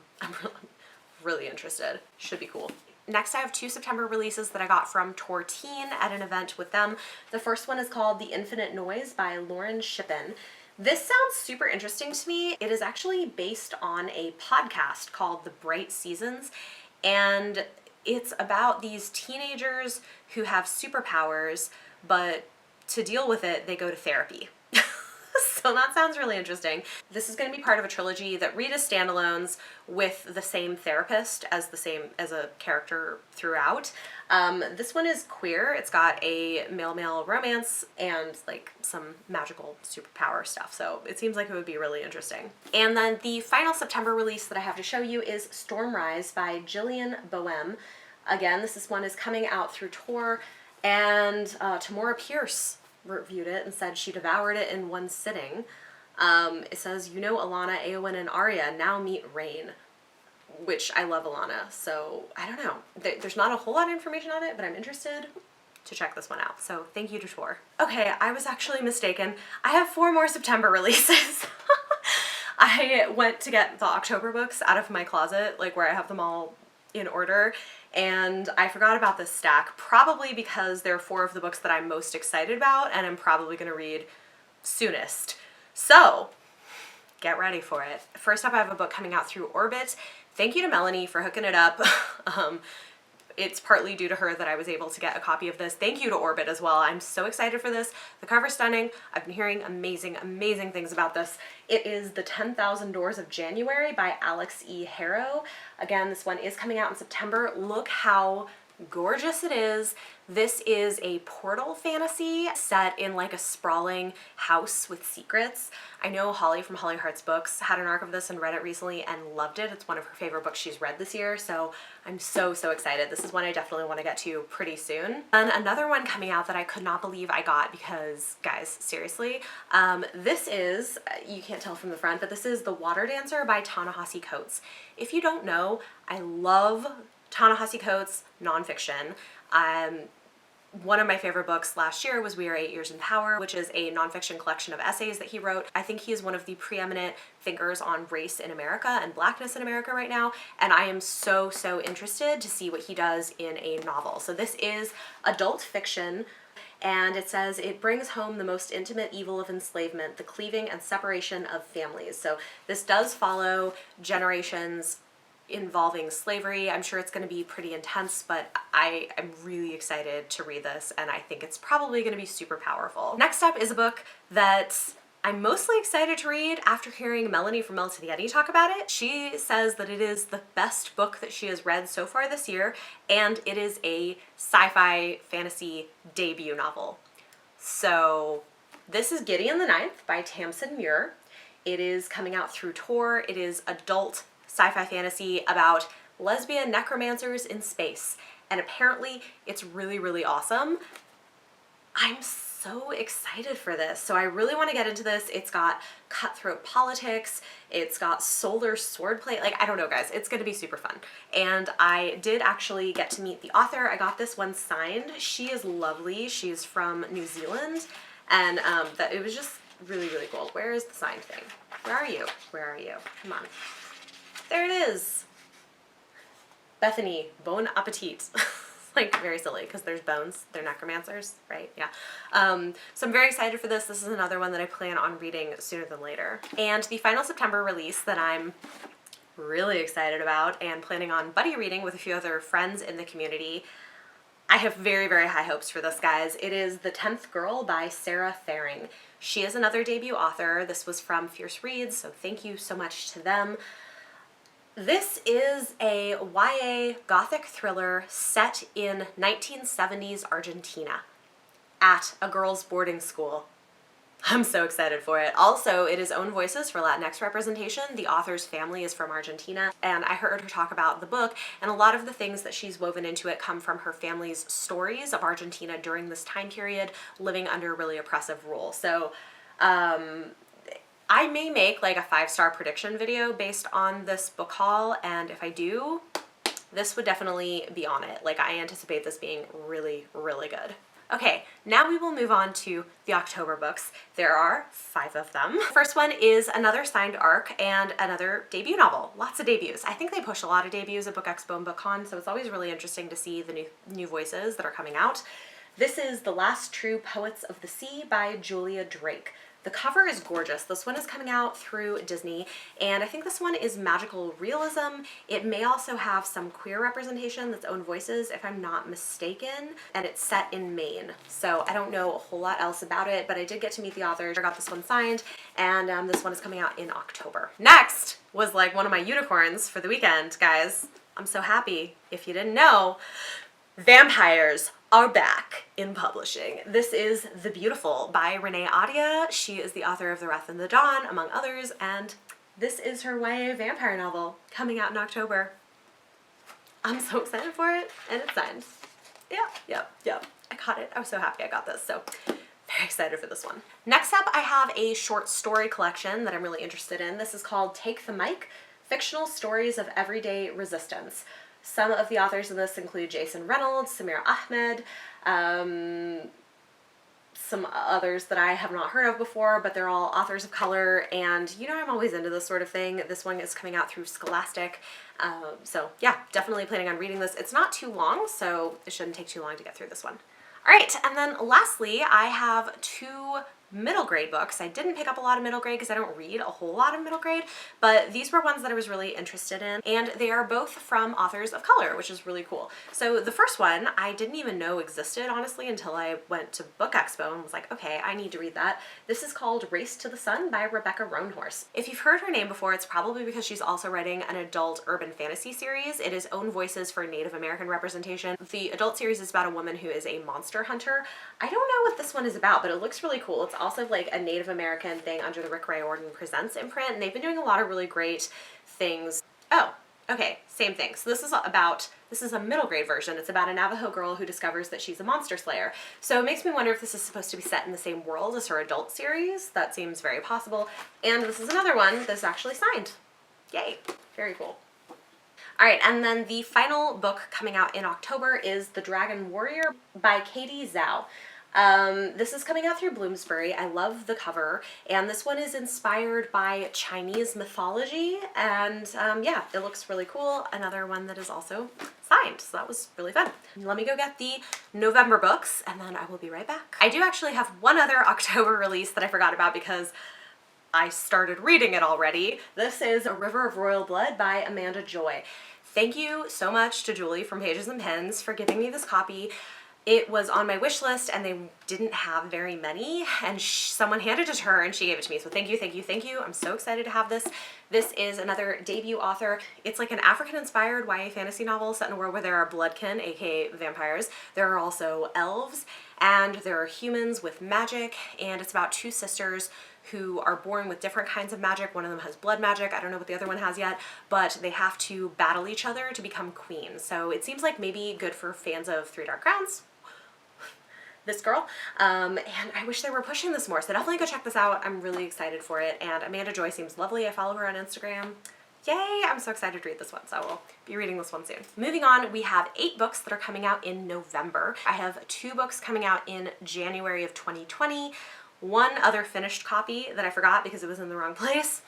really interested. Should be cool. Next, I have 2 September releases that I got from Tor Teen at an event with them. The first one is called The Infinite Noise by Lauren Shippen. This sounds super interesting to me. It is actually based on a podcast called The Bright Seasons, and it's about these teenagers who have superpowers, but to deal with it, they go to therapy. So that sounds really interesting. This is going to be part of a trilogy that read as standalones with the same therapist as a character throughout. This one is queer. It's got a male-male romance and like some magical superpower stuff. So it seems like it would be really interesting. And then the final September release that I have to show you is Stormrise by Jillian Boehm. Again, this one is coming out through Tor, and Tamora Pierce reviewed it and said she devoured it in one sitting. It says, you know Alana, Eowyn, and Arya now meet Rain, which I love Alana, so I don't know. There's not a whole lot of information on it, but I'm interested to check this one out, so thank you to Tor. Okay, I was actually mistaken. I have 4 more September releases. I went to get the October books out of my closet, like where I have them all in order, and I forgot about this stack, probably because there are 4 of the books that I'm most excited about and I'm probably going to read soonest. So, get ready for it. First up, I have a book coming out through Orbit. Thank you to Melanie for hooking it up. It's partly due to her that I was able to get a copy of this. Thank you to Orbit as well. I'm so excited for this. The cover's stunning. I've been hearing amazing, amazing things about this. It is The 10,000 Doors of January by Alex E. Harrow. Again, this one is coming out in September. Look how gorgeous it is. This is a portal fantasy set in like a sprawling house with secrets. I know Holly from Holly Hearts Books had an arc of this and read it recently and loved it. It's one of her favorite books she's read this year, so I'm so excited. This is one I definitely want to get to pretty soon. And another one coming out that I could not believe I got because, guys, seriously, this is, you can't tell from the front, but this is The Water Dancer by Ta-Nehisi Coates. If you don't know, I love Ta-Nehisi Coates nonfiction. One of my favorite books last year was We Are 8 Years in Power, which is a nonfiction collection of essays that he wrote. I think he is one of the preeminent thinkers on race in America and blackness in America right now, and I am so interested to see what he does in a novel. So this is adult fiction, and it says it brings home the most intimate evil of enslavement, the cleaving and separation of families. So this does follow generations involving slavery. I'm sure it's going to be pretty intense, but I am really excited to read this, and I think it's probably going to be super powerful. Next up is a book that I'm mostly excited to read after hearing Melanie from Mel to the Eddy talk about it. She says that it is the best book that she has read so far this year, and it is a sci-fi fantasy debut novel. So this is Gideon the Ninth by Tamsin Muir. It is coming out through Tor. It is adult sci-fi fantasy about lesbian necromancers in space, and apparently it's really awesome. I'm so excited for this. So I really want to get into this. It's got cutthroat politics, it's got solar swordplay, like I don't know guys, it's gonna be super fun. And I did actually get to meet the author. I got this one signed. She is lovely. She's from New Zealand, and that it was just really cool. Where is the signed thing? Where are you? Where are you? Come on. There it is. Bethany, bon appetit. Like very silly because there's bones. They're necromancers, right? Yeah. So I'm very excited for this. This is another one that I plan on reading sooner than later. And the final September release that I'm really excited about and planning on buddy reading with a few other friends in the community. I have very high hopes for this, guys. It is The 10th Girl by Sarah Faring. She is another debut author. This was from Fierce Reads, so thank you so much to them. This is a YA gothic thriller set in 1970s Argentina at a girls' boarding school. I'm so excited for it. Also, it is Own Voices for Latinx representation. The author's family is from Argentina, and I heard her talk about the book, and a lot of the things that she's woven into it come from her family's stories of Argentina during this time period, living under really oppressive rule. So, I may make like a 5-star prediction video based on this book haul, and if I do, this would definitely be on it. Like I anticipate this being really good. Okay, now we will move on to the October books. There are 5 of them. First one is another signed arc and another debut novel. Lots of debuts. I think they push a lot of debuts at Book Expo and BookCon, so it's always really interesting to see the new voices that are coming out. This is The Last True Poets of the Sea by Julia Drake. The cover is gorgeous. This one is coming out through Disney, and I think this one is magical realism. It may also have some queer representation that's Own Voices, if I'm not mistaken, and it's set in Maine. So I don't know a whole lot else about it, but I did get to meet the author. I got this one signed, and this one is coming out in October. Next was like one of my unicorns for the weekend, guys. I'm so happy. If you didn't know, vampires are back in publishing. This is The Beautiful by Renee Adia. She is the author of The Wrath and the Dawn, among others, and this is her YA vampire novel coming out in October. I'm so excited for it, and it's signed. Yeah. I got it. I was so happy I got this, so very excited for this one. Next up, I have a short story collection that I'm really interested in. This is called Take the Mic, Fictional Stories of Everyday Resistance. Some of the authors of this include Jason Reynolds, Samir Ahmed, some others that I have not heard of before, but they're all authors of color, and you know I'm always into this sort of thing. This one is coming out through Scholastic, so yeah, definitely planning on reading this. It's not too long, so it shouldn't take too long to get through this one. All right, and then lastly, I have 2 middle grade books. I didn't pick up a lot of middle grade because I don't read a whole lot of middle grade, but these were ones that I was really interested in, and they are both from authors of color, which is really cool. So the first one I didn't even know existed, honestly, until I went to Book Expo and was like, okay, I need to read that. This is called Race to the Sun by Rebecca Roanhorse. If you've heard her name before, it's probably because she's also writing an adult urban fantasy series. It is Own Voices for Native American Representation. The adult series is about a woman who is a monster hunter. I don't know what this one is about, but it looks really cool. It's also like a Native American thing under the Rick Riordan Presents imprint, and they've been doing a lot of really great things. Oh, okay, same thing. So this is a middle grade version. It's about a Navajo girl who discovers that she's a monster slayer. So it makes me wonder if this is supposed to be set in the same world as her adult series. That seems very possible. And this is another one that's actually signed. Yay, very cool. All right, and then the final book coming out in October is The Dragon Warrior by Katie Zhao. This is coming out through Bloomsbury. I love the cover, and this one is inspired by Chinese mythology, and yeah, it looks really cool. Another one that is also signed, so that was really fun. Let me go get the November books, and then I will be right back. I do actually have one other October release that I forgot about because I started reading it already. This is A River of Royal Blood by Amanda Joy. Thank you so much to Julie from Pages and Pens for giving me this copy. It was on my wish list and they didn't have very many, and someone handed it to her and she gave it to me. So thank you, thank you, thank you. I'm so excited to have this. This is another debut author. It's like an African-inspired YA fantasy novel set in a world where there are bloodkin, aka vampires. There are also elves, and there are humans with magic, and it's about two sisters who are born with different kinds of magic. One of them has blood magic. I don't know what the other one has yet, but they have to battle each other to become queen. So it seems like maybe good for fans of Three Dark Crowns. This girl, and I wish they were pushing this more, so definitely go check this out. I'm really excited for it, and Amanda Joy seems lovely. I follow her on Instagram. Yay, I'm so excited to read this one, so I will be reading this one soon. Moving on, we have 8 books that are coming out in November. I have 2 books coming out in January of 2020, one other finished copy that I forgot because it was in the wrong place.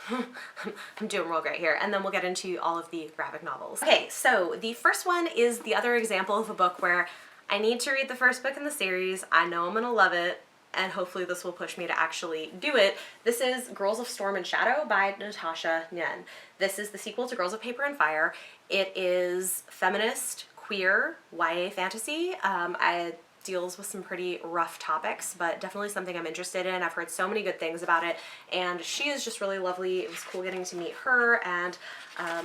I'm doing real great here. And then we'll get into all of the graphic novels. Okay, so the first one is the other example of a book where I need to read the first book in the series. I know I'm gonna love it, and hopefully this will push me to actually do it. This is Girls of Storm and Shadow by Natasha Nguyen. This is the sequel to Girls of Paper and Fire. It is feminist, queer, YA fantasy. It deals with some pretty rough topics, but definitely something I'm interested in. I've heard so many good things about it, and she is just really lovely. It was cool getting to meet her, and I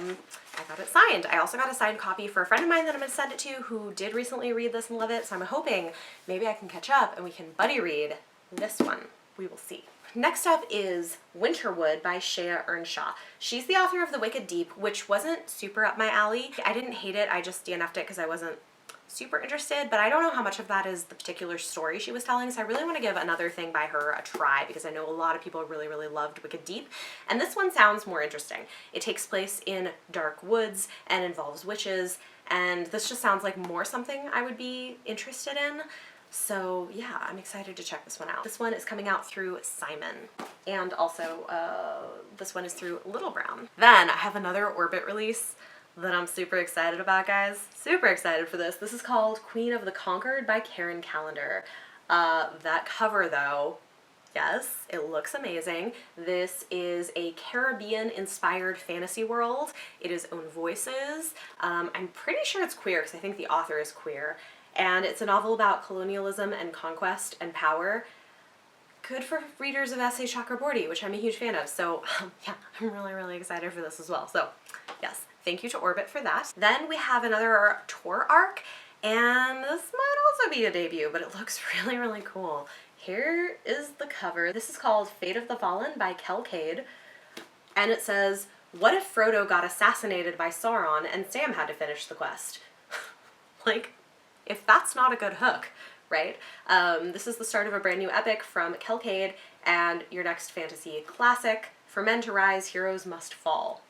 got it signed. I also got a signed copy for a friend of mine that I'm gonna send it to who did recently read this and love it, so I'm hoping maybe I can catch up and we can buddy read this one. We will see. Next up is Winterwood by Shea Earnshaw. She's the author of The Wicked Deep, which wasn't super up my alley. I didn't hate it, I just DNF'd it because I wasn't super interested, but I don't know how much of that is the particular story she was telling, so I really want to give another thing by her a try because I know a lot of people really, really loved Wicked Deep, and this one sounds more interesting. It takes place in dark woods and involves witches, and this just sounds like more something I would be interested in. So yeah, I'm excited to check this one out. This one is coming out through Simon, and also this one is through Little Brown. Then I have another Orbit release that I'm super excited about, guys. Super excited for this. This is called Queen of the Conquered by Karen Callender. That cover though, yes, it looks amazing. This is a Caribbean-inspired fantasy world. It is Own Voices. I'm pretty sure it's queer because I think the author is queer. And it's a novel about colonialism and conquest and power. Good for readers of S.A. Chakraborty, which I'm a huge fan of. So yeah, I'm really, really excited for this as well. So yes, thank you to Orbit for that. Then we have another Tor arc, and this might also be a debut, but it looks really, really cool. Here is the cover. This is called Fate of the Fallen by Kel Cade, and it says, "What if Frodo got assassinated by Sauron and Sam had to finish the quest?" Like, if that's not a good hook, right? This is the start of a brand new epic from Kel Cade and your next fantasy classic. For men to rise, heroes must fall.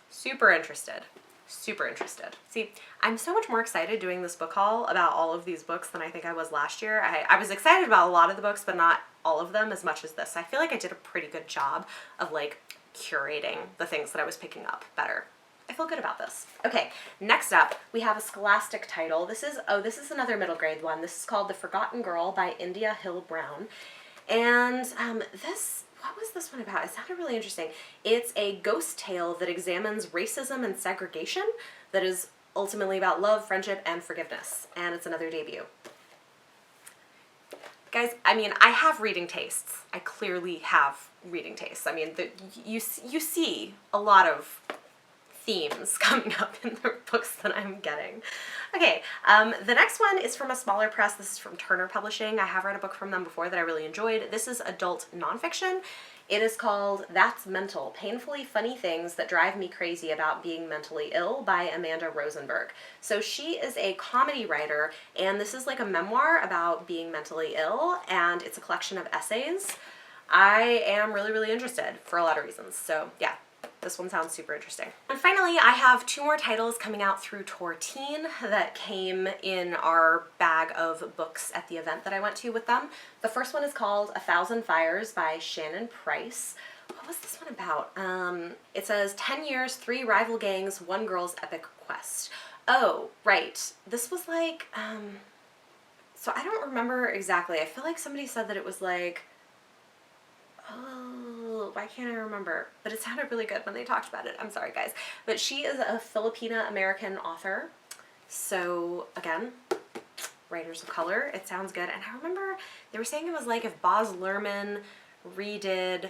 Super interested. Super interested. See, I'm so much more excited doing this book haul about all of these books than I think I was last year. I was excited about a lot of the books, but not all of them as much as this. I feel like I did a pretty good job of like curating the things that I was picking up better. I feel good about this. Okay, next up, we have a Scholastic title. This is another middle grade one. This is called The Forgotten Girl by India Hill Brown. And what was this one about? It sounded really interesting. It's a ghost tale that examines racism and segregation that is ultimately about love, friendship, and forgiveness. And it's another debut. Guys, I mean, I have reading tastes. I clearly have reading tastes. I mean, you see a lot of themes coming up in the books that I'm getting. Okay, the next one is from a smaller press. This is from Turner Publishing. I have read a book from them before that I really enjoyed. This is adult nonfiction. It is called That's Mental, Painfully Funny Things That Drive Me Crazy About Being Mentally Ill by Amanda Rosenberg. So she is a comedy writer, and this is like a memoir about being mentally ill, and it's a collection of essays. I am really, really interested for a lot of reasons. So yeah, this one sounds super interesting. And finally, I have 2 more titles coming out through Tor Teen that came in our bag of books at the event that I went to with them. The first one is called 1,000 Fires by Shannon Price. What was this one about? It says 10 years, 3 rival gangs, 1 girl's epic quest. Oh, right. This was like, so I don't remember exactly. I feel like somebody said that it was like, oh, why can't I remember? But it sounded really good when they talked about it. I'm sorry, guys. But she is a Filipina-American author. So, again, writers of color. It sounds good. And I remember they were saying it was like if Baz Luhrmann redid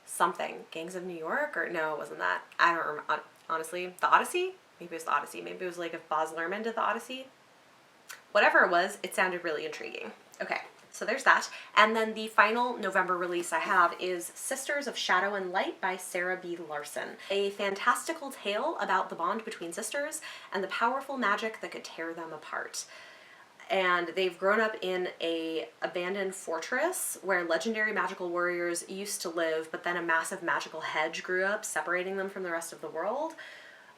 something. Gangs of New York? Or no, it wasn't that. I don't remember. Honestly, The Odyssey? Maybe it was The Odyssey. Maybe it was like if Baz Luhrmann did The Odyssey. Whatever it was, it sounded really intriguing. Okay. So there's that. And then the final November release I have is Sisters of Shadow and Light by Sarah B. Larson. A fantastical tale about the bond between sisters and the powerful magic that could tear them apart. And they've grown up in a abandoned fortress where legendary magical warriors used to live, but then a massive magical hedge grew up, separating them from the rest of the world.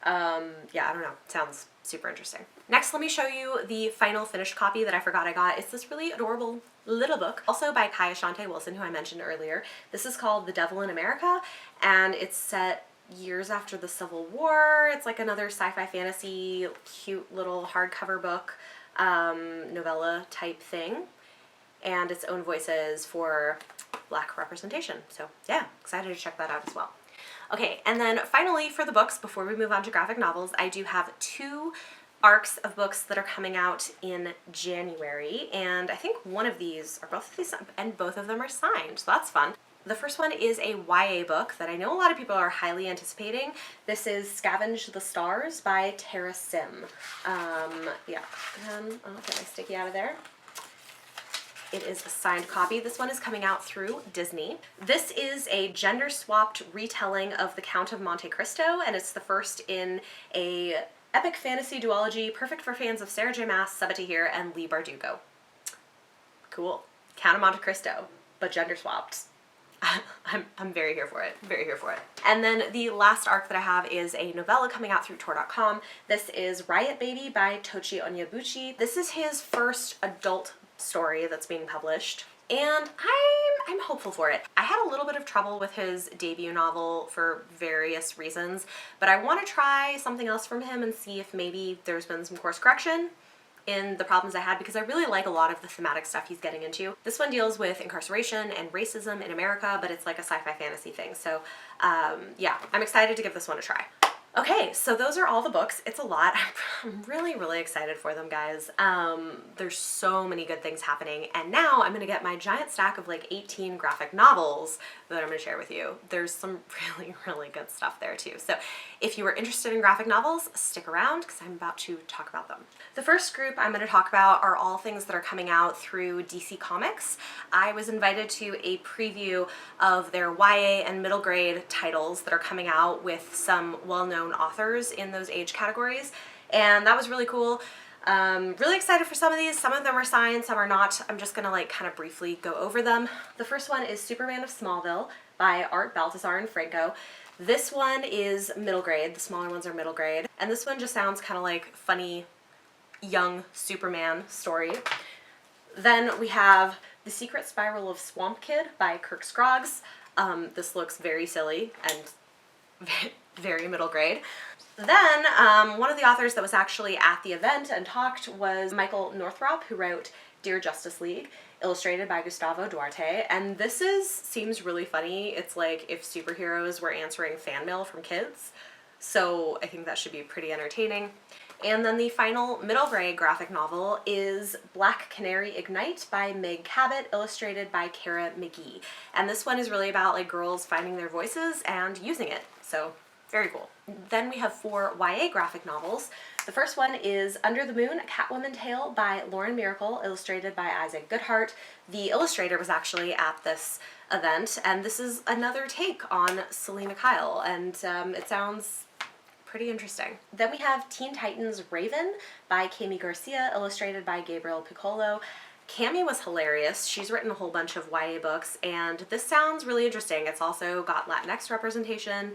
Yeah, I don't know. Sounds super interesting. Next, let me show you the final finished copy that I forgot I got. It's this really adorable little book, also by Kai Ashante Wilson, who I mentioned earlier. This is called The Devil in America, and it's set years after the Civil War. It's like another sci-fi fantasy, cute little hardcover book, novella type thing, and its own voices for Black representation. So yeah, excited to check that out as well. Okay, and then finally for the books, before we move on to graphic novels, I do have 2 arcs of books that are coming out in January, and I think one of these, or both of these, and both of them are signed, so that's fun. The first one is a YA book that I know a lot of people are highly anticipating. This is Scavenge the Stars by Tara Sim. Yeah, and I'll get my sticky out of there. It is a signed copy. This one is coming out through Disney. This is a gender-swapped retelling of The Count of Monte Cristo, and it's the first in a epic fantasy duology perfect for fans of Sarah J. Maas, Sabaa Tahir, and Leigh Bardugo. Cool. Count of Monte Cristo, but gender-swapped. I'm very here for it. Very here for it. And then the last arc that I have is a novella coming out through Tordotcom. This is Riot Baby by Tochi Onyebuchi. This is his first adult story that's being published, and I'm hopeful for it. I had a little bit of trouble with his debut novel for various reasons, but I want to try something else from him and see if maybe there's been some course correction in the problems I had, because I really like a lot of the thematic stuff he's getting into. This one deals with incarceration and racism in America, but it's like a sci-fi fantasy thing. So yeah, I'm excited to give this one a try. Okay, so those are all the books. It's a lot. I'm really, really excited for them, guys. There's so many good things happening, and now I'm gonna get my giant stack of like 18 graphic novels that I'm gonna share with you. There's some really, really good stuff there too. So if you are interested in graphic novels, stick around because I'm about to talk about them. The first group I'm gonna talk about are all things that are coming out through DC Comics. I was invited to a preview of their YA and middle grade titles that are coming out with some well-known authors in those age categories, and that was really cool. Really excited for some of these. Some of them are signed, some are not. I'm just gonna like kind of briefly go over them. The first one is Superman of Smallville by Art Baltazar and Franco. This one is middle grade. The smaller ones are middle grade, and this one just sounds kind of like funny young Superman story. Then we have The Secret Spiral of Swamp Kid by Kirk Scroggs. This looks very silly and very middle grade. Then one of the authors that was actually at the event and talked was Michael Northrop, who wrote Dear Justice League. illustrated by Gustavo Duarte, and seems really funny. It's like if superheroes were answering fan mail from kids, so I think that should be pretty entertaining. And then the final middle grade graphic novel is Black Canary Ignite by Meg Cabot, illustrated by Kara McGee. And this one is really about like girls finding their voices and using it, so very cool. Then we have 4 YA graphic novels. The first one is Under the Moon, a Catwoman Tale by Lauren Miracle, illustrated by Isaac Goodhart. The illustrator was actually at this event, and this is another take on Selena Kyle, and it sounds pretty interesting. Then we have Teen Titans Raven by Cami Garcia, illustrated by Gabriel Piccolo. Cami was hilarious. She's written a whole bunch of YA books, and this sounds really interesting. It's also got Latinx representation,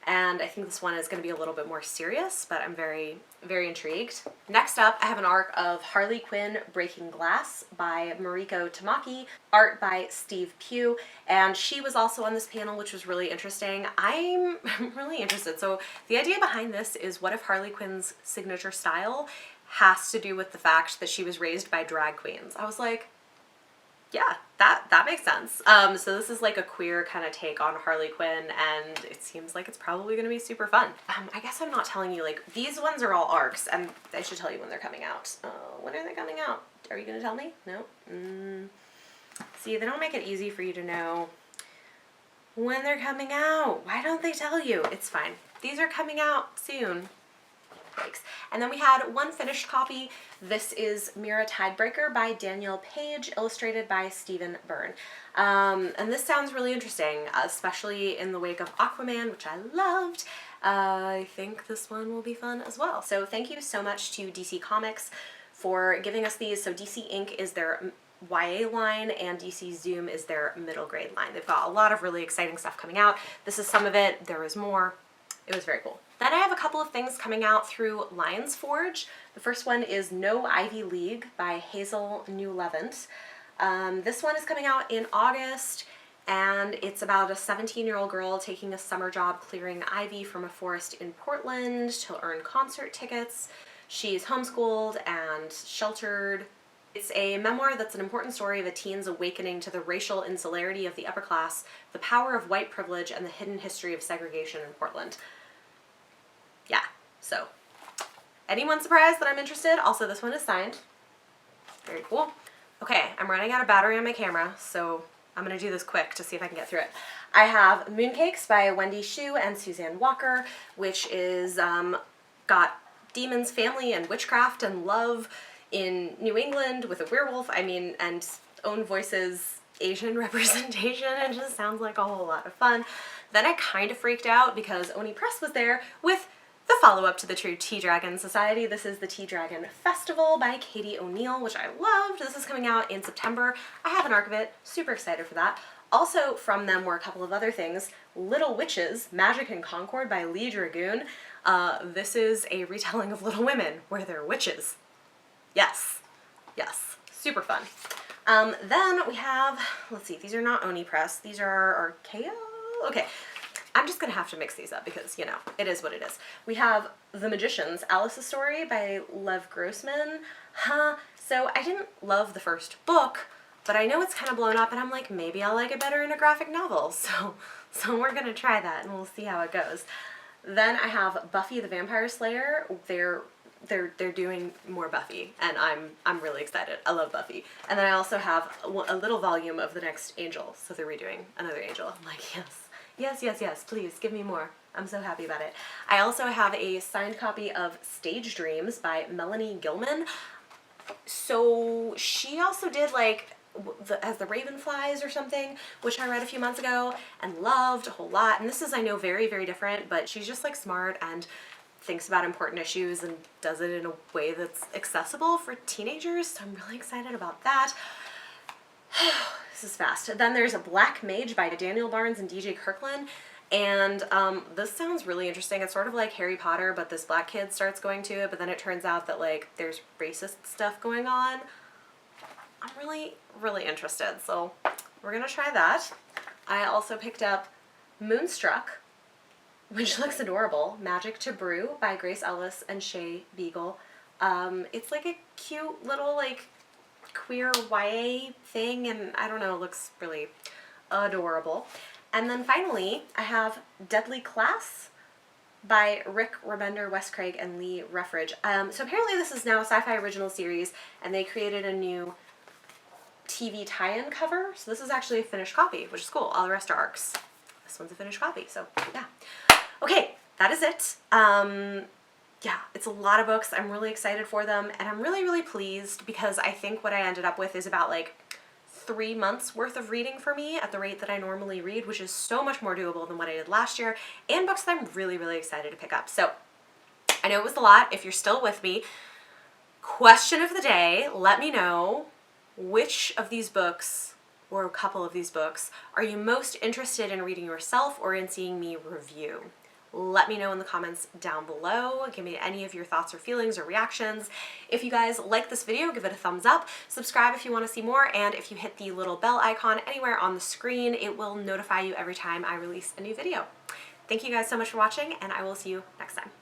and I think this one is going to be a little bit more serious, but I'm very, very intrigued. Next up, I have an arc of Harley Quinn Breaking Glass by Mariko Tamaki, art by Steve Pugh, and she was also on this panel, which was really interesting. I'm really interested. So the idea behind this is, what if Harley Quinn's signature style has to do with the fact that she was raised by drag queens? I was like, yeah, that makes sense. So this is like a queer kind of take on Harley Quinn, and it seems like it's probably going to be super fun. I guess I'm not telling you, like, these ones are all arcs, and I should tell you when they're coming out. When are they coming out? Are you going to tell me? No? See, they don't make it easy for you to know when they're coming out. Why don't they tell you? It's fine. These are coming out soon. Thanks. And then we had one finished copy. This is Mira Tidebreaker by Danielle Page, illustrated by Stephen Byrne. And this sounds really interesting, especially in the wake of Aquaman, which I loved. I think this one will be fun as well. So thank you so much to DC Comics for giving us these. So DC Inc. is their YA line, and DC Zoom is their middle grade line. They've got a lot of really exciting stuff coming out. This is some of it. There is more. It was very cool. Then I have a couple of things coming out through Lions Forge. The first one is No Ivy League by Hazel New Levant. This one is coming out in August, and it's about a 17-year-old girl taking a summer job clearing ivy from a forest in Portland to earn concert tickets. She's homeschooled and sheltered. It's a memoir that's an important story of a teen's awakening to the racial insularity of the upper class, the power of white privilege, and the hidden history of segregation in Portland. Yeah, so anyone surprised that I'm interested? Also, this one is signed. Very cool. Okay, I'm running out of battery on my camera, so I'm going to do this quick to see if I can get through it. I have Mooncakes by Wendy Xu and Suzanne Walker, which is got demons, family, and witchcraft and love in New England with a werewolf, and own voices, Asian representation. It just sounds like a whole lot of fun. Then I kind of freaked out because Oni Press was there with the follow-up to the True Tea Dragon Society. This is the Tea Dragon Festival by Katie O'Neill, which I loved. This is coming out in September. I have an arc of it. Super excited for that. Also from them were a couple of other things. Little Witches, Magic in Concord by Lee Dragoon. This is a retelling of Little Women where they're witches. Yes. Yes. Super fun. Then we have, let's see, these are not Oni Press. These are Archaea? Okay. I'm just going to have to mix these up because, you know, it is what it is. We have The Magicians, Alice's Story by Lev Grossman. So I didn't love the first book, but I know it's kind of blown up, and I'm like, maybe I'll like it better in a graphic novel. So we're going to try that, and we'll see how it goes. Then I have Buffy the Vampire Slayer. They're doing more Buffy, and I'm really excited. I love Buffy. And then I also have a little volume of The Next Angel. So they're redoing another Angel. I'm like, yes. Yes, yes, yes, please, give me more. I'm so happy about it. I also have a signed copy of Stage Dreams by Melanie Gilman. So she also did, like, As the Raven Flies or something, which I read a few months ago and loved a whole lot. And this is, I know, very, very different, but she's just, like, smart and thinks about important issues and does it in a way that's accessible for teenagers. So I'm really excited about that. This is fast. Then there's a Black Mage by Daniel Barnes and DJ Kirkland, and this sounds really interesting. It's sort of like Harry Potter, but this black kid starts going to it, but then it turns out that, like, there's racist stuff going on. I'm really, really interested, so we're gonna try that. I also picked up Moonstruck, which looks adorable, Magic to Brew by Grace Ellis and Shay Beagle. It's like a cute little, like, queer YA thing, and I don't know, it looks really adorable. And then finally, I have Deadly Class by Rick Remender, Wes Craig, and Lee Ruffridge. So apparently this is now a Sci-Fi original series, and they created a new TV tie-in cover. So this is actually a finished copy, which is cool. All the rest are ARCs. This one's a finished copy, so yeah. Okay, that is it. Yeah, it's a lot of books. I'm really excited for them, and I'm really, really pleased because I think what I ended up with is about like 3 months worth of reading for me at the rate that I normally read, which is so much more doable than what I did last year, and books that I'm really, really excited to pick up. So I know it was a lot. If you're still with me, question of the day, let me know which of these books or a couple of these books are you most interested in reading yourself or in seeing me review. Let me know in the comments down below. Give me any of your thoughts or feelings or reactions. If you guys like this video, give it a thumbs up. Subscribe if you want to see more, and if you hit the little bell icon anywhere on the screen, it will notify you every time I release a new video. Thank you guys so much for watching, and I will see you next time.